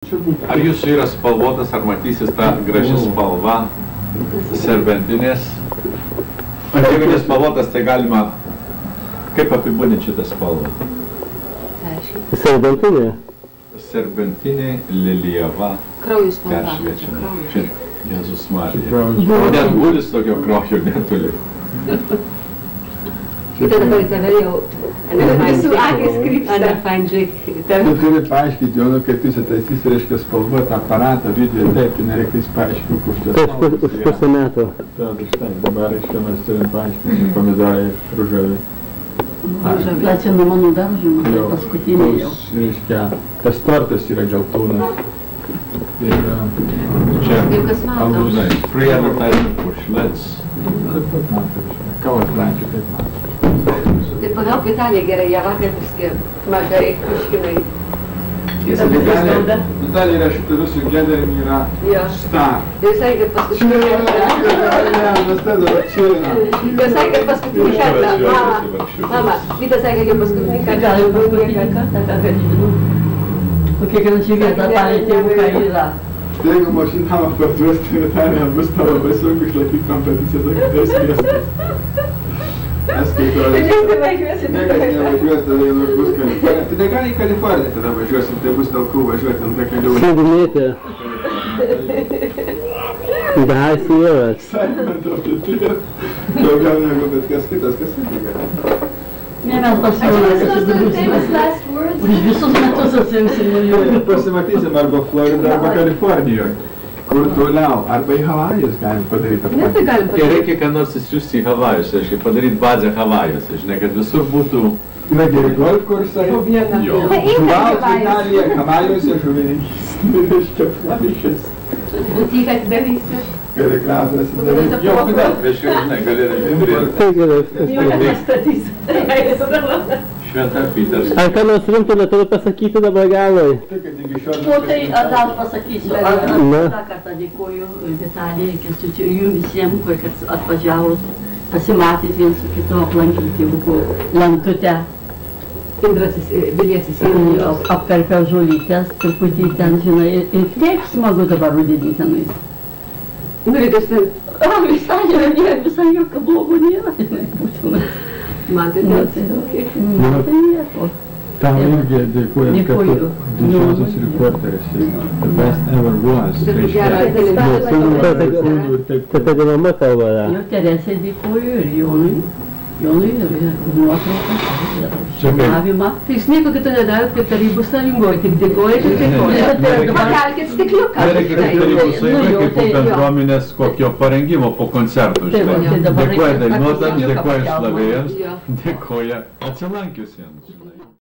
Ar jūsų yra spalvotas, ar matysis ta graži spalva serbentinės? Jeigu nespalvotas, tai galima, kaip apibūdinti šitą spalvą? Serbentinė? Serbentinė, lilijava, kraujo spalva. peršviečiama. Jėzus Marija. Net gulis tokio kraujo neturi. Šitą dabar tave jau visų akis krypsta. Tu turi paaiškinti, Jonu, kaip tu įsitaisys, reiškia spalvuotą aparatą, video, taip, tu nereikės paaiškinti, kur čia spalvos. Už pusę metų. Tad štai, dabar, reiškia, mes turim paaiškinti pomidorai ružavi. Ružavi, čia nuo mano daržo, tai paskutinė jau. Reiškia, tas tortas yra geltonas. Čia Kaip kas mato. alūnai. Free advertising for Schlitz. Taip pat mato, reiškia, kavos lankį taip mato. Tai pagauk Italija gerai, ją vakar paskir mažai puškinai. Tiesa, Italija yra šitų visų gederim yra star. Tai visai, kad paskutinį kartą. Mama, Vytas sakė, kad paskutinį kartą. Gal jau paskutinį kartą, ką žinau. Kokia graži vieta palėtė, ką yra. Jeigu mašinamą patvesti Italiją, bus tavo labai sunku išlaikyti kompeticiją su kitais miestais. Nes kai to niekas nevažiuos, tada jau bus Kalifornija. Tai negali į Kaliforniją tada važiuosim, tai bus talkų važiuoti ant kelių. Slidinėti. High Sierras. Daugiau negu bet kas kitas, kas irgi gali. Ne, mes pasimatysime. Už visus metus atsimsim naujų. Pasimatysim arba Floridą, arba Kalifornijoje. Kur toliau, arba į Havajus galim padaryti. Ne, tai galim Kai padaryti. reikia ką nors įsiųsti į Havajus, reiškia padaryti bazę Havajuose, žinai, kad visur būtų... Yra geri golf kursai. Jo. Žuvaus Italija, Havajuose žuvininkystė, reiškia plaišės. Butyką atidarysi. Gali krautas įdaryti. Jo, kodėl, reiškia, žinai, gali turėti. Tai gerai. Jau nepastatys. Šventą Peters. Ar ką nors rimto neturiu pasakyti dabar galoj? Tai, kad iki šiol... O tai, dar aš pasakysiu. Dar kartą dėkoju Vitalijai, Kęstučiui, jums visiems, kad atvažiavus, pasimatys viens su kitu, aplankyti lentutę. Indrasis, Viliesis. Apkarpiau žolytės, truputį ten, žinai, ir tiek smagu dabar rudenį tenais. Nuvykus ten. Visai jokio blogo nėra, žinai, būtinai. Man tai Tai nieko. Tam irgi dėkojam, kad tu didžiausias reporteris. The best ever was. Tai ta dinama kalba yra. Jo Teresė dėkoju ir Jonui. Jonui ir nuotrauką, ir šimavimą. Tai jūs nieko kito nedarot, kaip tarybų sąjungoje, tik dėkoja, tik dėkoja. Pakelkit stikliuką. Nereikia kaip tarybų sąjungai, kaip po bendruomenės kokio parengimo po koncertų, žinai. Dėkoja dainuotams, dėkoja šlavėjams, dėkoja atsilankiusiems.